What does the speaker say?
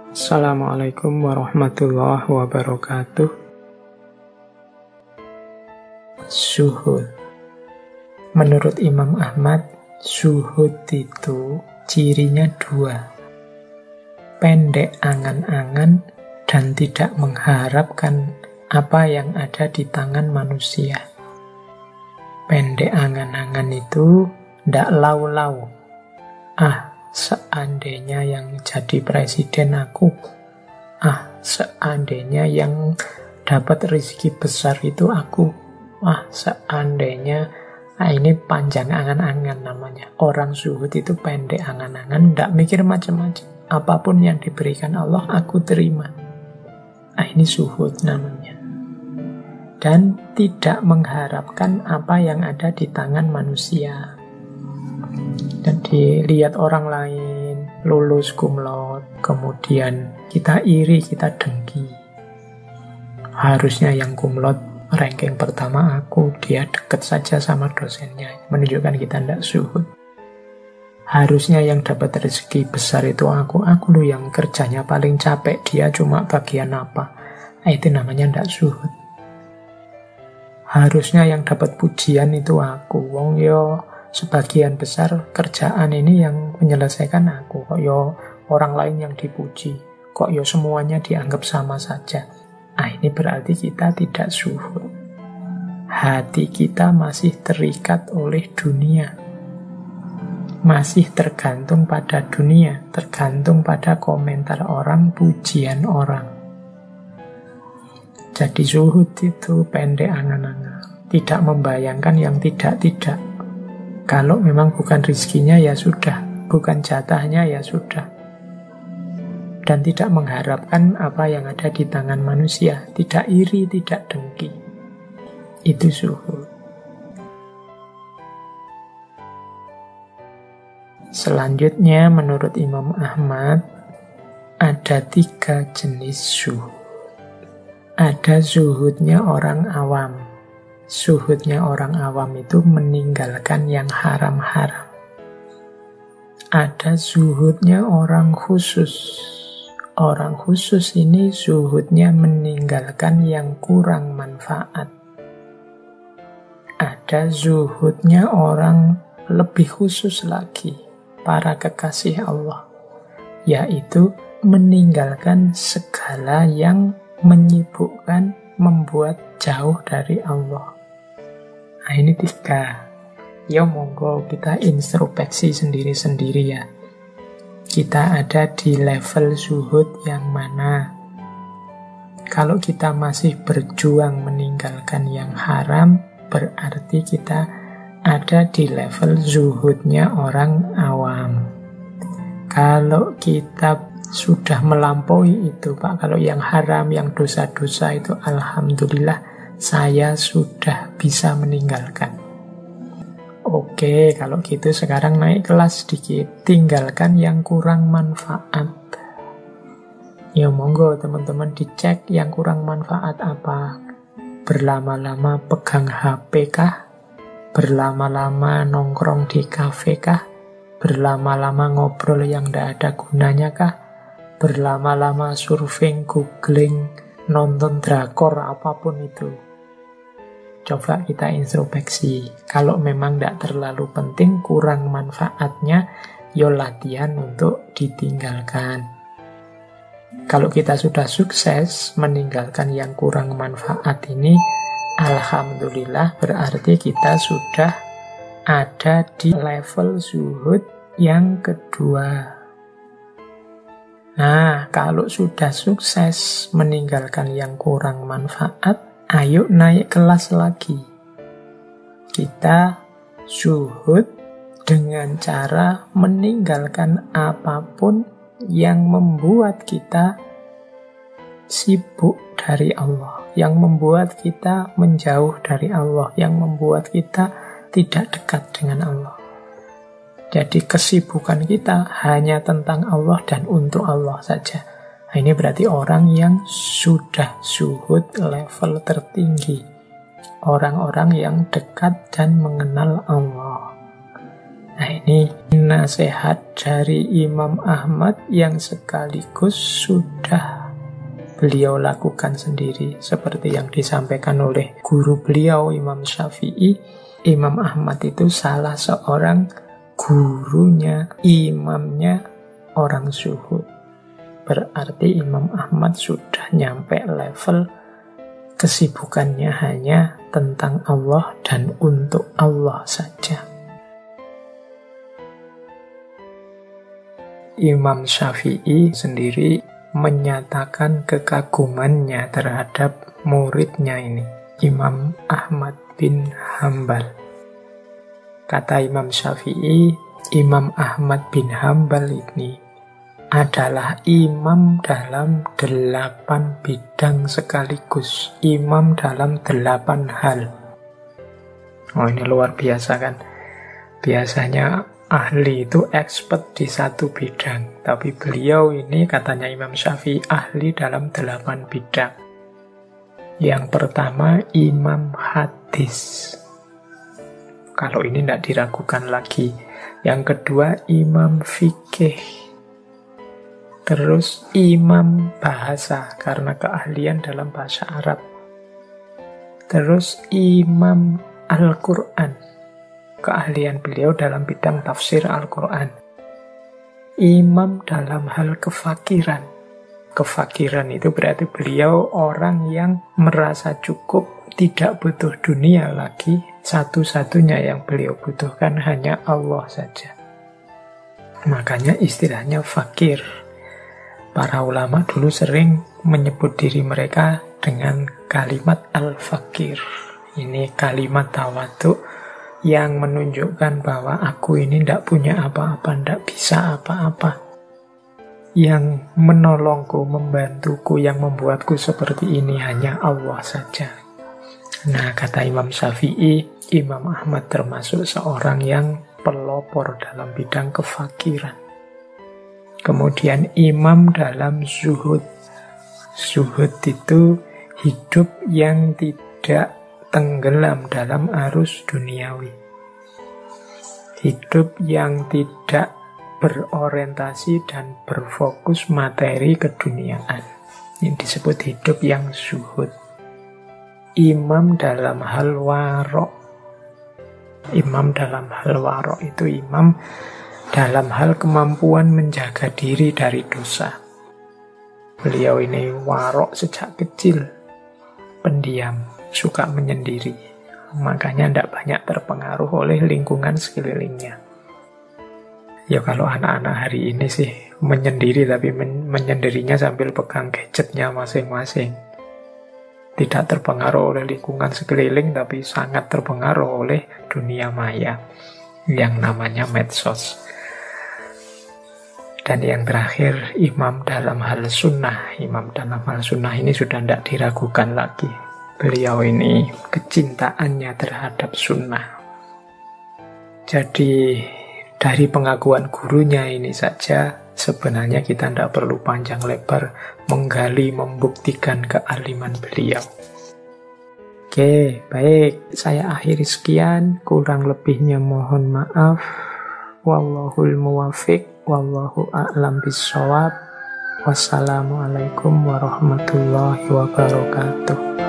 Assalamualaikum warahmatullahi wabarakatuh. Zuhud. Menurut Imam Ahmad, zuhud itu cirinya dua. Pendek angan-angan dan tidak mengharapkan apa yang ada di tangan manusia. Pendek angan-angan itu ndak lau-lau. Seandainya yang jadi presiden aku. Seandainya yang dapat rezeki besar itu aku. Seandainya ini panjang angan-angan namanya. Orang zuhud itu pendek angan-angan, ndak mikir macam-macam. Apapun yang diberikan Allah, aku terima. Ini zuhud namanya. Dan tidak mengharapkan apa yang ada di tangan manusia. Dan dilihat orang lain lulus cum laude, kemudian kita iri, kita dengki. Harusnya yang cum laude ranking pertama aku, dia deket saja sama dosennya, menunjukkan kita tidak zuhud. Harusnya yang dapat rezeki besar itu aku loh yang kerjanya paling capek, dia cuma bagian apa. Itu namanya tidak zuhud. Harusnya yang dapat pujian itu aku, wong yo sebagian besar kerjaan ini yang menyelesaikan aku. Kok yo orang lain yang dipuji, kok yo semuanya dianggap sama saja. Ini berarti kita tidak zuhud. Hati kita masih terikat oleh dunia, masih tergantung pada dunia, tergantung pada komentar orang, pujian orang. Jadi zuhud itu pendek angan-angan, tidak membayangkan yang tidak-tidak. Kalau memang bukan rezekinya ya sudah, bukan jatahnya ya sudah. Dan tidak mengharapkan apa yang ada di tangan manusia, tidak iri, tidak dengki. Itu zuhud. Selanjutnya menurut Imam Ahmad ada 3 jenis zuhud. Ada zuhudnya orang awam. Zuhudnya orang awam itu meninggalkan yang haram-haram. Ada zuhudnya orang khusus. Orang khusus ini zuhudnya meninggalkan yang kurang manfaat. Ada zuhudnya orang lebih khusus lagi, para kekasih Allah, yaitu meninggalkan segala yang menyibukkan, membuat jauh dari Allah. Ini 3. Ya monggo kita introspeksi sendiri-sendiri ya. Kita ada di level zuhud yang mana? Kalau kita masih berjuang meninggalkan yang haram, berarti kita ada di level zuhudnya orang awam. Kalau kita sudah melampaui itu, Pak, kalau yang haram, yang dosa-dosa itu, alhamdulillah, saya sudah bisa meninggalkan. Oke, kalau gitu sekarang naik kelas sedikit, tinggalkan yang kurang manfaat. Ya monggo teman-teman dicek yang kurang manfaat apa. Berlama-lama pegang HP kah? Berlama-lama nongkrong di kafe kah? Berlama-lama ngobrol yang tidak ada gunanya kah? Berlama-lama surfing, googling, nonton drakor, apapun itu. Coba kita introspeksi. Kalau memang tidak terlalu penting, kurang manfaatnya, yo latihan untuk ditinggalkan. Kalau kita sudah sukses meninggalkan yang kurang manfaat ini, alhamdulillah, berarti kita sudah ada di level zuhud yang kedua. Nah, kalau sudah sukses meninggalkan yang kurang manfaat, ayo naik kelas lagi. Kita zuhud dengan cara meninggalkan apapun yang membuat kita sibuk dari Allah, yang membuat kita menjauh dari Allah, yang membuat kita tidak dekat dengan Allah. Jadi kesibukan kita hanya tentang Allah dan untuk Allah saja. Ini berarti orang yang sudah zuhud level tertinggi. Orang-orang yang dekat dan mengenal Allah. Nah, ini nasihat dari Imam Ahmad yang sekaligus sudah beliau lakukan sendiri. Seperti yang disampaikan oleh guru beliau, Imam Syafi'i. Imam Ahmad itu salah seorang gurunya, imamnya orang zuhud. Berarti Imam Ahmad sudah nyampe level kesibukannya hanya tentang Allah dan untuk Allah saja. Imam Syafi'i sendiri menyatakan kekagumannya terhadap muridnya ini, Imam Ahmad bin Hambal. Kata Imam Syafi'i, Imam Ahmad bin Hambal ini adalah imam dalam 8 bidang sekaligus, imam dalam 8 hal. Oh, ini luar biasa kan? Biasanya ahli itu expert di satu bidang, tapi beliau ini katanya Imam Syafi'i ahli dalam 8 bidang. Yang pertama, imam hadis. Kalau ini tidak diragukan lagi. Yang kedua, imam fikih. Terus imam bahasa, karena keahlian dalam bahasa Arab. Terus imam Al-Quran. Keahlian beliau dalam bidang tafsir Al-Quran. Imam dalam hal kefakiran. Kefakiran itu berarti beliau orang yang merasa cukup, tidak butuh dunia lagi. Satu-satunya yang beliau butuhkan hanya Allah saja. Makanya istilahnya fakir. Para ulama dulu sering menyebut diri mereka dengan kalimat al-fakir. Ini kalimat tawadhu yang menunjukkan bahwa aku ini tidak punya apa-apa, tidak bisa apa-apa. Yang menolongku, membantuku, yang membuatku seperti ini hanya Allah saja. Nah, kata Imam Syafi'i, Imam Ahmad termasuk seorang yang pelopor dalam bidang kefakiran. Kemudian imam dalam zuhud. Zuhud itu hidup yang tidak tenggelam dalam arus duniawi. Hidup yang tidak berorientasi dan berfokus materi keduniaan. Ini disebut hidup yang zuhud. Imam dalam hal warok. Imam dalam hal warok itu imam dalam hal kemampuan menjaga diri dari dosa. Beliau ini warok sejak kecil, pendiam, suka menyendiri. Makanya tidak banyak terpengaruh oleh lingkungan sekelilingnya. Ya kalau anak-anak hari ini sih menyendiri, tapi menyendirinya sambil pegang gadgetnya masing-masing. Tidak terpengaruh oleh lingkungan sekeliling, tapi sangat terpengaruh oleh dunia maya yang namanya medsos. Dan yang terakhir, imam dalam hal sunnah. Imam dalam hal sunnah ini sudah tidak diragukan lagi. Beliau ini kecintaannya terhadap sunnah. Jadi dari pengakuan gurunya ini saja, sebenarnya kita tidak perlu panjang lebar menggali, membuktikan kealiman beliau. Oke, baik. Saya akhiri sekian. Kurang lebihnya mohon maaf. Wallahul muwafiq. Wallahu a'lam bishawab. Wassalamualaikum warahmatullahi wabarakatuh.